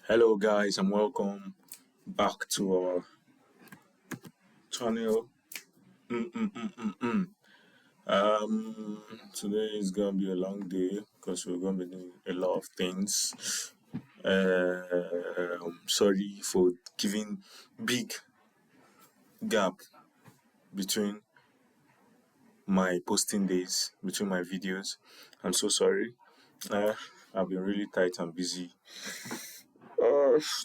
Hello, guys, and welcome back to our channel. Today is gonna be a long day because we're gonna be doing a lot of things. Sorry for giving big gap between my posting days, between my videos. I'm so sorry. I've been really tight and busy.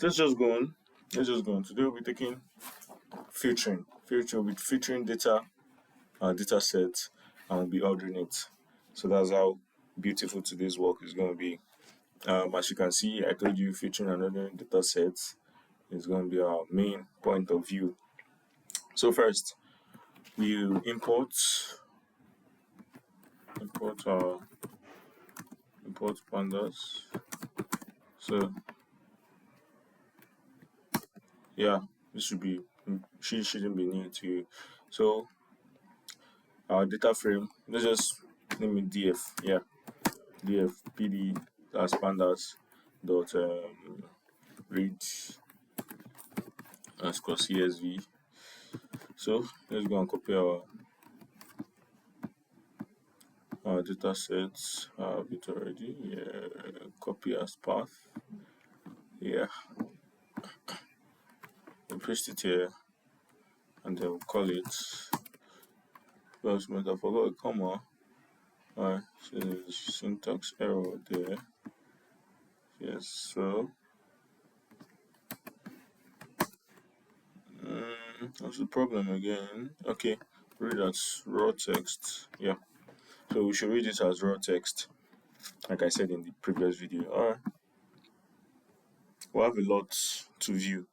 Let's just go on. Let's just go on. Today we'll be taking filtering. Filtering with filtering data set, and we'll be ordering it. So that's how beautiful today's work is going to be. As you can see, I told you filtering and ordering data sets is going to be our main point of view. So first, we import pandas. So yeah, this shouldn't be new to you. So our data frame, let's just name it df. Yeah, df pd as pandas dot read as CSV. So let's go and copy our data sets. I have it already. Yeah, copy as path. Yeah, we'll paste it here, and then we'll call it. First, I forgot a comma. Alright, so there's syntax error there. Yes, so that's the problem again. Okay, read as raw text. Yeah, so we should read it as raw text, like I said in the previous video. Alright, we have a lot to view.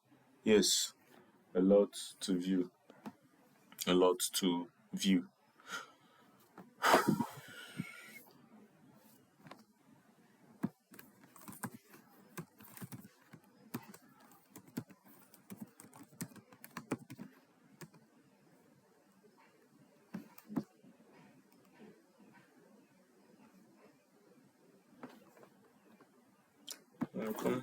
Yes, a lot to view. A lot to view. Okay.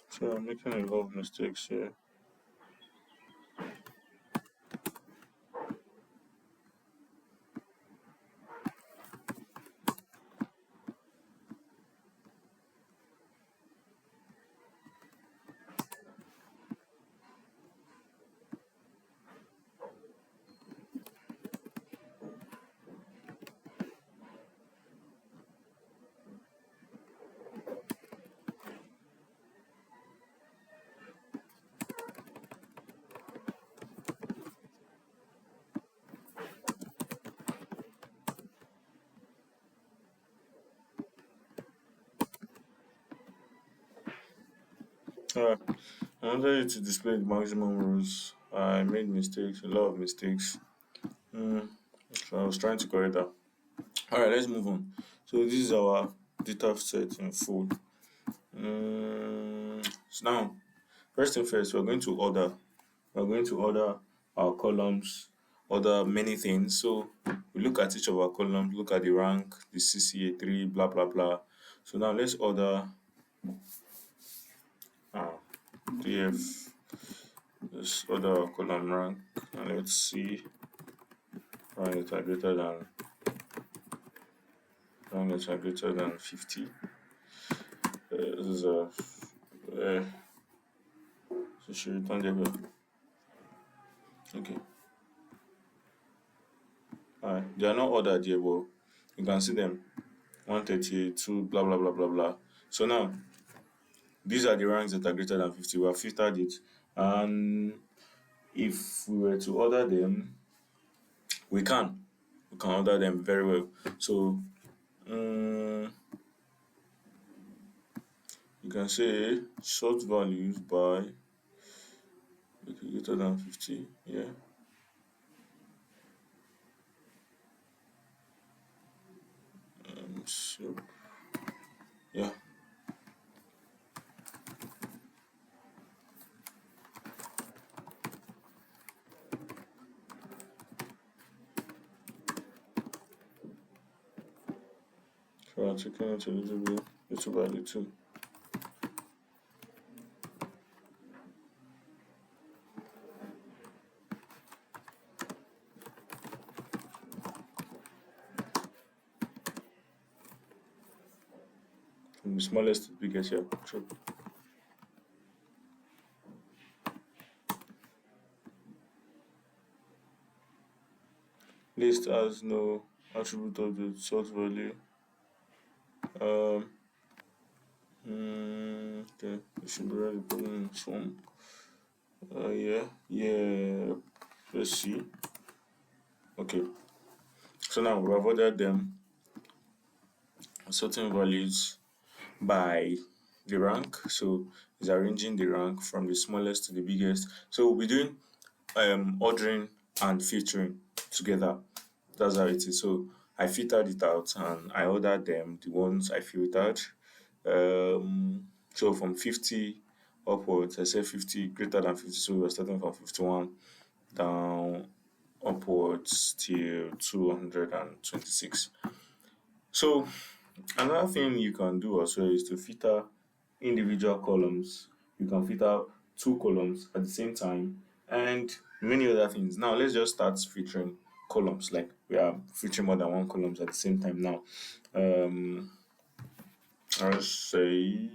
So I'm making a lot of mistakes here. Alright, I wanted it to display the maximum rows. I made mistakes, a lot of mistakes. So I was trying to correct that. Alright, let's move on. So this is our data set in full. So now, first thing first, we're going to order. We're going to order our columns, order many things. So we look at each of our columns, look at the rank, the CCA3, blah blah blah. So now let's order df. Let's order our column rank, and let's see rank are greater than 50. This is a So she returned there. Okay. Alright. They are not ordered here, but you can see them. 132, blah blah blah blah blah. So now these are the ranks that are greater than 50. We have filtered it. And if we were to order them, we can. We can order them very well. So you can say sort values by okay, greater than 50. Yeah. So yeah. So I'm taking it a little by little. From the smallest to the biggest, yeah. Sure. List has no attribute of the sort value. Um, okay, it should be ready from. Yeah, yeah. Let's see. Okay, so now we've ordered them certain values by the rank. So it's arranging the rank from the smallest to the biggest. So we'll be doing ordering and filtering together. That's how it is. So I filtered it out and I ordered them, the ones I filtered. So from 50 upwards, I said 50 greater than 50. So we're starting from 51 down upwards till 226. So another thing you can do also is to filter individual columns. You can filter two columns at the same time and many other things. Now let's just start filtering columns. Like we are filtering more than one columns at the same time now. I'll say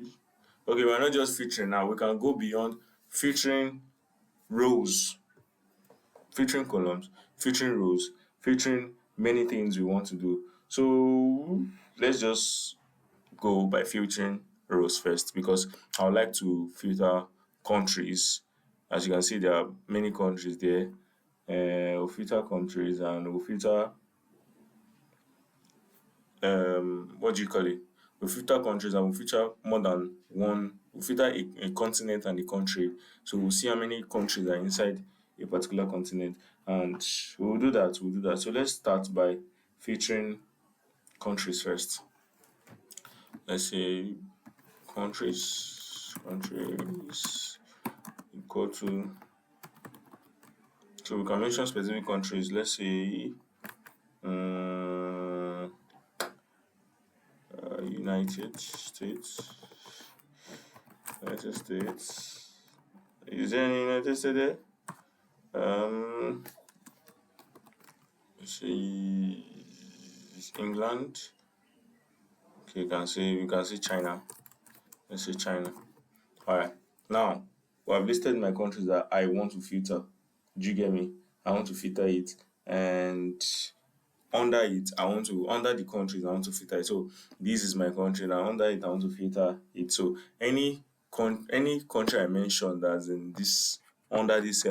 okay, we're not just filtering now. We can go beyond filtering rows, filtering columns, filtering rows, filtering many things we want to do. So let's just go by filtering rows first because I would like to filter countries. As you can see, there are many countries there. We'll filter countries and we'll filter what do you call it? We'll filter countries and we'll filter more than one. We'll filter a continent and a country. So we'll see how many countries are inside a particular continent, and we'll do that. We'll do that. So let's start by filtering countries first. Let's say countries equal to, so we can mention specific countries. Let's say United States. United States. Is there any United States there? Let's see England. Okay, you can say China. Let's say China. Alright. Now we have listed my countries that I want to filter. Do you get me? I want to filter it, and under it I want to, under the countries I want to filter it. So this is my country now, under it I want to filter it. So any country I mentioned that's in this, under this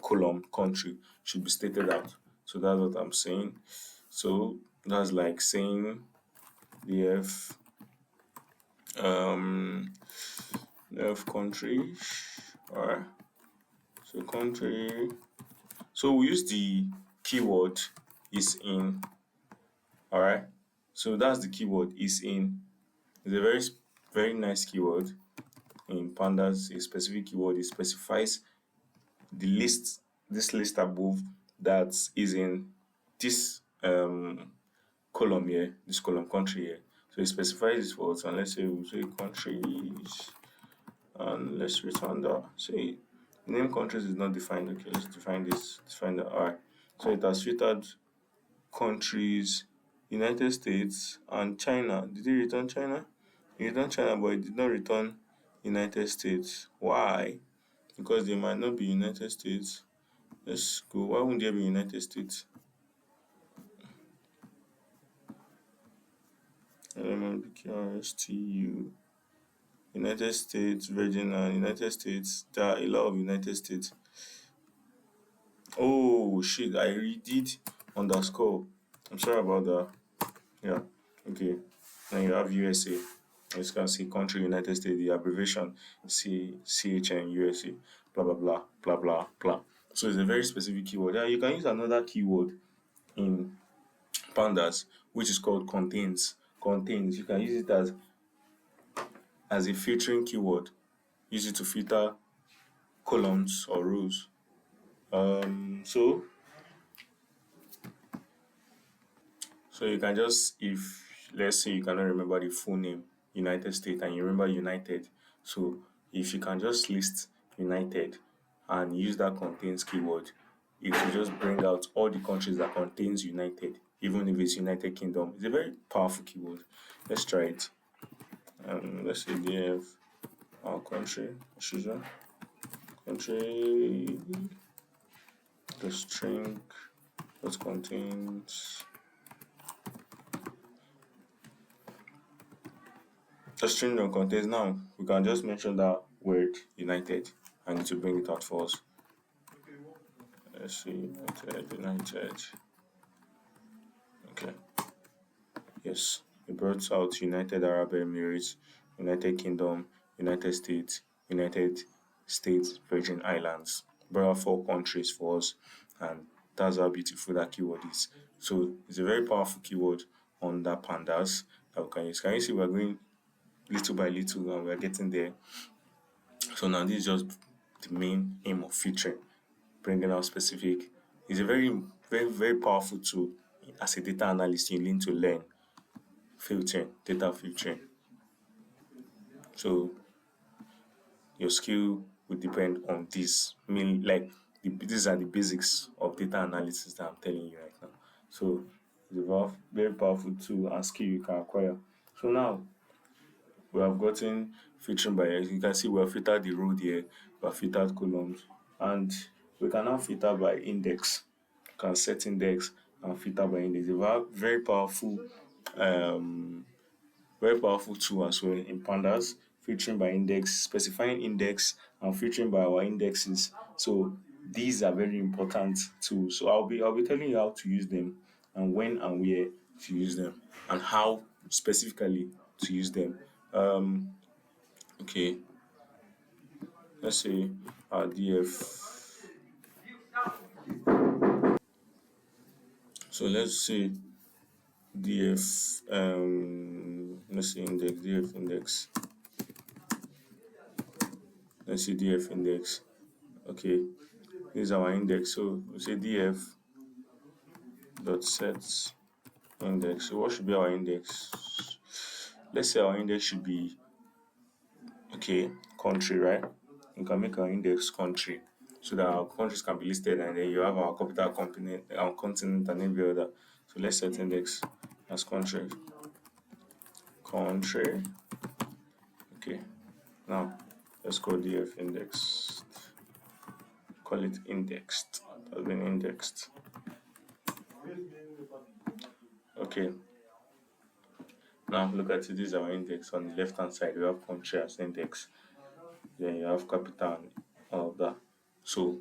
column, country, should be stated out. So that's what I'm saying. So that's like saying the um country. Alright, so country, so we use the keyword is in. All right. So that's the keyword is in. It's a very nice keyword in pandas. A specific keyword, it specifies the list, this list above, that is in this column here, this column country here. So it specifies this for us, and let's say we say countries, and let's return that. Say name countries is not defined. Okay, let's define this. Define that. All right. So it has filtered countries, United States and China. Did he return China? He returned China, but he did not return United States. Why? because they might not be United States. Let's go. Why wouldn't there be United States? RSTU. United States, Virgin and United States. There are a lot of United States. Oh shit! I redid underscore. I'm sorry about that. Yeah. Okay. Then you have USA. As you can see, country United States, the abbreviation CHN USA, blah blah blah blah blah blah. So it's a very specific keyword. Yeah, you can use another keyword in pandas, which is called contains. Contains. You can use it as a filtering keyword. Use it to filter columns or rows. So you can just, if let's say you cannot remember the full name United States and you remember United, so if you can just list United and use that contains keyword, it will just bring out all the countries that contains United, even if it's United Kingdom. It's a very powerful keyword. Let's try it. Let's say DF our country, country, the string that contains the string that contains. Now we can just mention that word United and it will bring it out for us. Let's see, United. Okay. Yes, it brought out United Arab Emirates, United Kingdom, United States, United States Virgin Islands. Brought out 4 countries for us, and that's how beautiful that keyword is. So it's a very powerful keyword under pandas that we can use. Can you see we're going little by little and we're getting there? So now this is just the main aim of featuring, bringing out specific. It's a very powerful tool as a data analyst. You need to learn filtering, data filtering. So your skill will depend on this. Mean like these are the basics of data analysis that I'm telling you right now. So it's a very powerful tool and skill you can acquire. So now we have gotten filtering by, as you can see, we have filtered the row here, we have filtered columns, and we can now filter by index. You can set index and filter by index. It's a um very powerful tool as well in pandas, filtering by index, specifying index and filtering by our indexes. So these are very important tools. So I'll be telling you how to use them and when and where to use them and how specifically to use them. Um okay, let's say our DF. So let's say DF let's say index, DF index. Let's see DF index. Okay, this is our index. So we say df dot sets index. So what should be our index? Let's say our index should be country, right? We can make our index country so that our countries can be listed and then you have our capital component, our continent and every other. So let's set index as country. Country. Okay. Now let's call df index. Call it indexed. It has been indexed. Okay. Now look at it. This is our index. On the left hand side, we have country as index. Then you have capital and all of that. So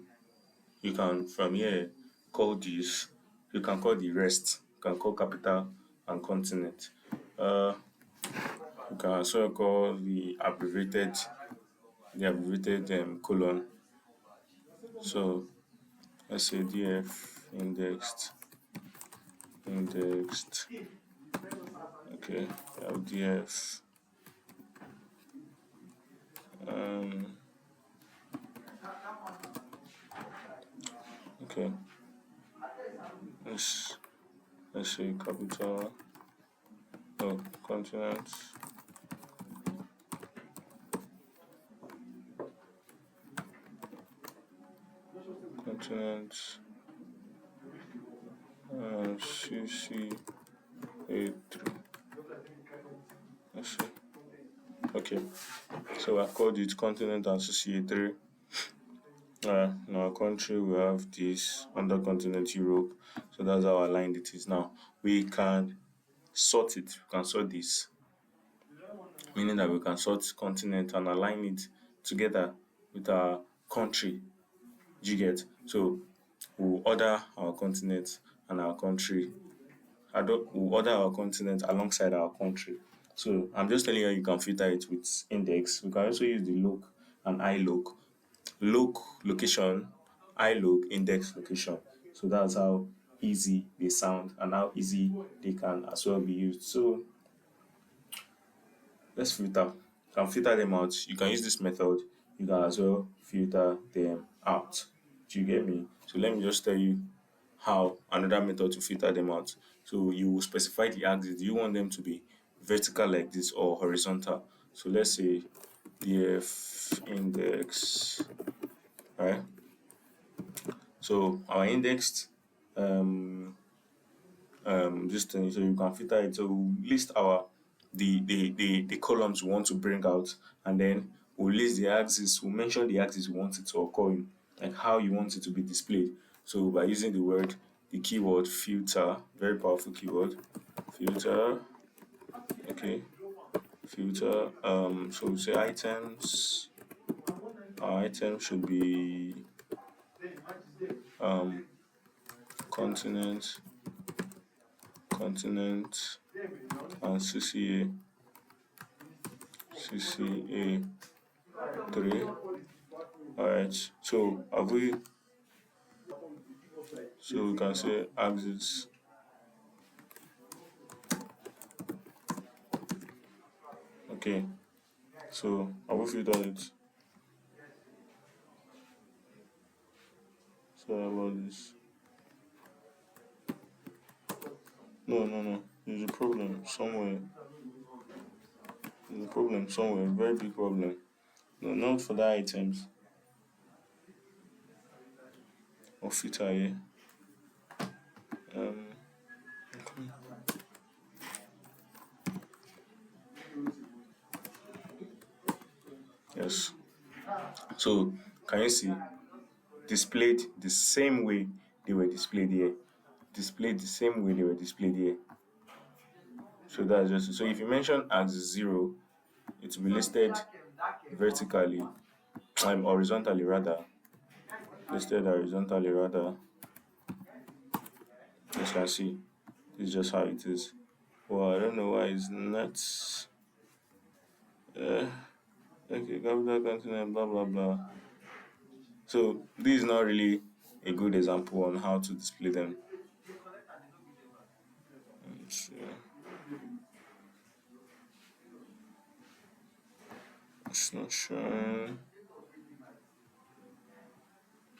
you can from here call this. You can call the rest. You can call capital and continent. You can also call the abbreviated colon. So let's say df indexed. Okay, we have df okay, let's say capital continent. CC83. Let's see. Okay, so I've called it continent and CC83. In our country, we have this under continent Europe, so that's how aligned it is now. We can sort it. We can sort this, meaning that we can sort continent and align it together with our country. Do you get? So we'll order our continent and our country. We'll order our continent alongside our country. So I'm just telling you, you can filter it with index. We can also use the loc and iloc. Loc location, iloc index location. So that's how easy they sound and how easy they can as well be used. So let's filter. You can filter them out. You can use this method. You can as well filter them out. Do you get me? So let me just tell you how another method to filter them out. So you will specify the axis. Do you want them to be vertical like this or horizontal? So let's say df index, right? So our indexed um this thing, so you can filter it. So we'll list our the columns we want to bring out, and then we'll list the axis. We'll mention the axis we want it to occur in, like how you want it to be displayed. So by using the keyword filter, very powerful keyword, filter. Okay, filter. So we say items. Our item should be um continent, continent, and CCA 3. Alright, so have we, so we can say axis. Okay, so have we filled on it? Sorry about this. No, no, no. There's a problem somewhere. There's a problem somewhere. Very big problem. No, not for the items. Or filter here. Um, yes. So can you see? Displayed the same way they were displayed here. Displayed the same way they were displayed here. So that's just so if you mention axis 0, it will be listed vertically, horizontally rather. Listed horizontally rather. As you can see, this is just how it is. Well, I don't know why it's not. Okay, capital continent, blah blah blah. So this is not really a good example on how to display them. It's not showing.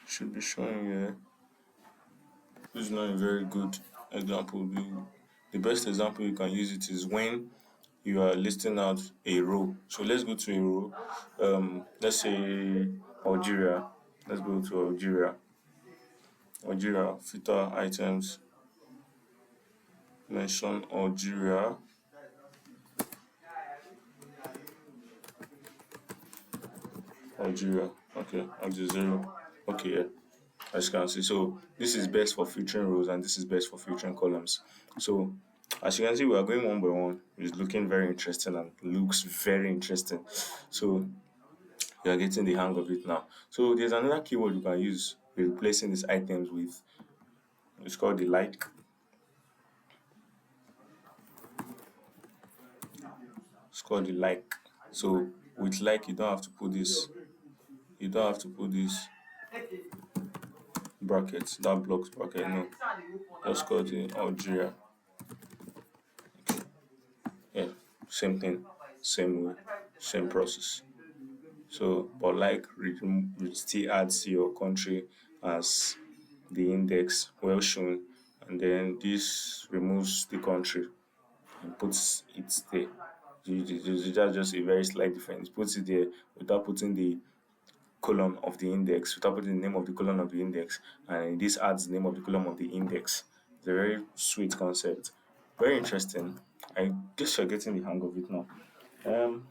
Should be showing here. This is not a very good example. The best example you can use it is when you are listing out a row. So let's go to a row. Let's say Algeria. Let's go to Algeria. Algeria, filter items, mention Algeria. Algeria. Okay, axis 0. Okay, yeah. As you can see, so this is best for filtering rows and this is best for filtering columns. So as you can see, we are going one by one. It's looking very interesting and looks very interesting. So you are getting the hang of it now. So there's another keyword you can use replacing these items with. It's called the like. It's called the like. So with like, you don't have to put this. You don't have to put this brackets. That blocks bracket. No, just call it Algeria. Yeah, same thing, same way, same process. So, but like it still adds your country as the index well shown, and then this removes the country and puts it there. That's just a very slight difference. Puts it there without putting the column of the index, without putting the name of the column of the index, and this adds the name of the column of the index. It's a very sweet concept, very interesting. I guess you're getting the hang of it now. Um,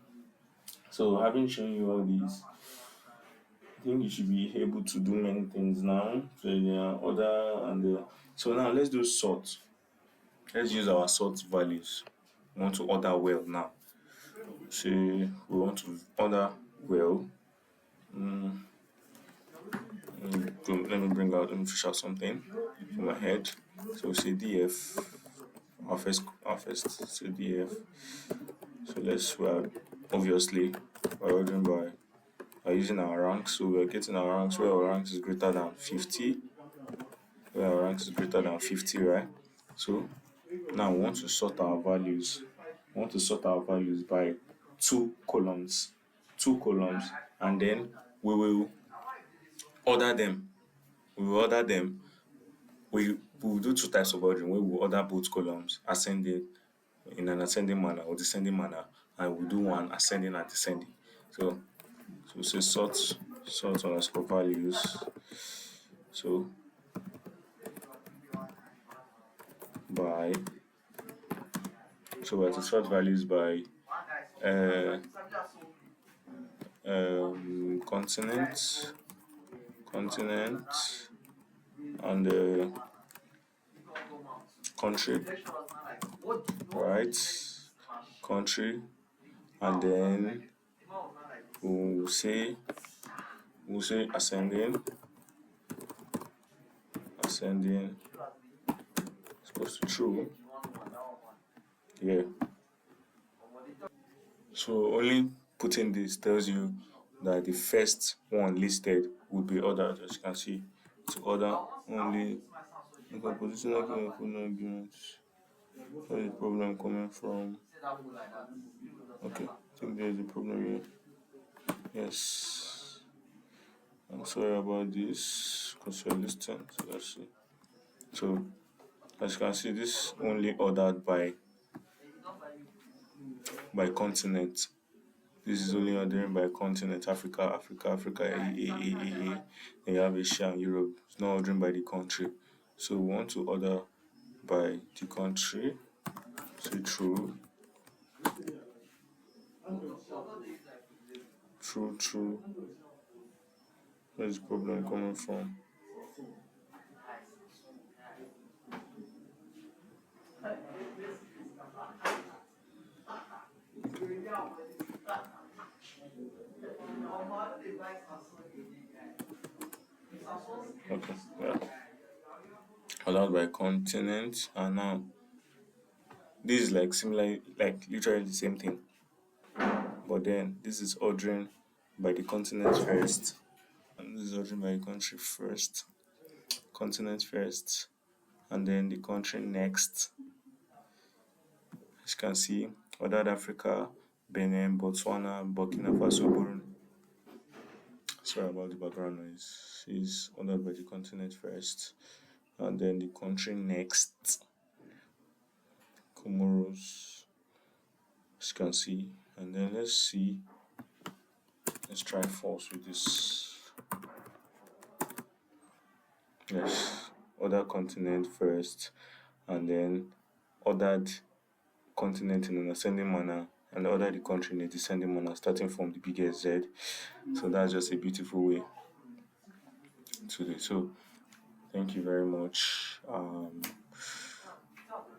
so having shown you all these, I think you should be able to do many things now. So there are other so now let's do sort. Let's use our sort values. We want to order well now. Say we want to order well. Let me fish out something from my head. So say df. Our first say df. So obviously we're ordering by using our ranks. So we're getting our ranks where our ranks is greater than 50. Where our ranks is greater than 50, right? So now we want to sort our values. We want to sort our values by two columns. Two columns, and then we will order them. We will order them. We will do two types of ordering. We will order both columns ascending in an ascending manner or descending manner, and we'll do one ascending and descending. So we say sort underscore values. So by so we have to sort values by uh, continent, and country, right? Country, and then we'll say ascending, supposed to true. Yeah. So only putting this tells you that the first one listed would be ordered, as you can see. To order only positional arguments. Where is the problem coming from? Okay, I think there's a problem here. Yes. I'm sorry about this because you're listening. So let's see. So as you can see, this only ordered by continent. This is only ordering by continent: Africa, A. Then you have Asia and Europe. It's not ordering by the country. So we want to order by the country. Say true. Where's the problem coming from? Okay, yeah. Allowed by continent, and now this is like similar, like literally the same thing, but then this is ordering by the continent first, and this is ordering by the country first, continent first, and then the country next. As you can see, ordered Africa, Benin, Botswana, Burkina Faso, Burundi. Sorry about the background noise. Is ordered by the continent first, and then the country next. Comoros, as you can see, and then let's try false with this. Yes, order continent first, and then ordered continent in an ascending manner, and order the country in a descending manner, starting from the biggest Z. So that's just a beautiful way to do. So thank you very much.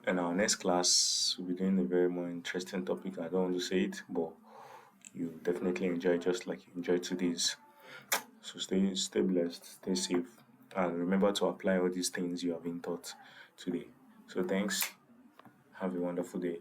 In our next class, we'll be doing a very more interesting topic. I don't want to say it, but you definitely enjoy just like you enjoyed today's. So stay blessed, stay safe, and remember to apply all these things you have been taught today. So thanks. Have a wonderful day.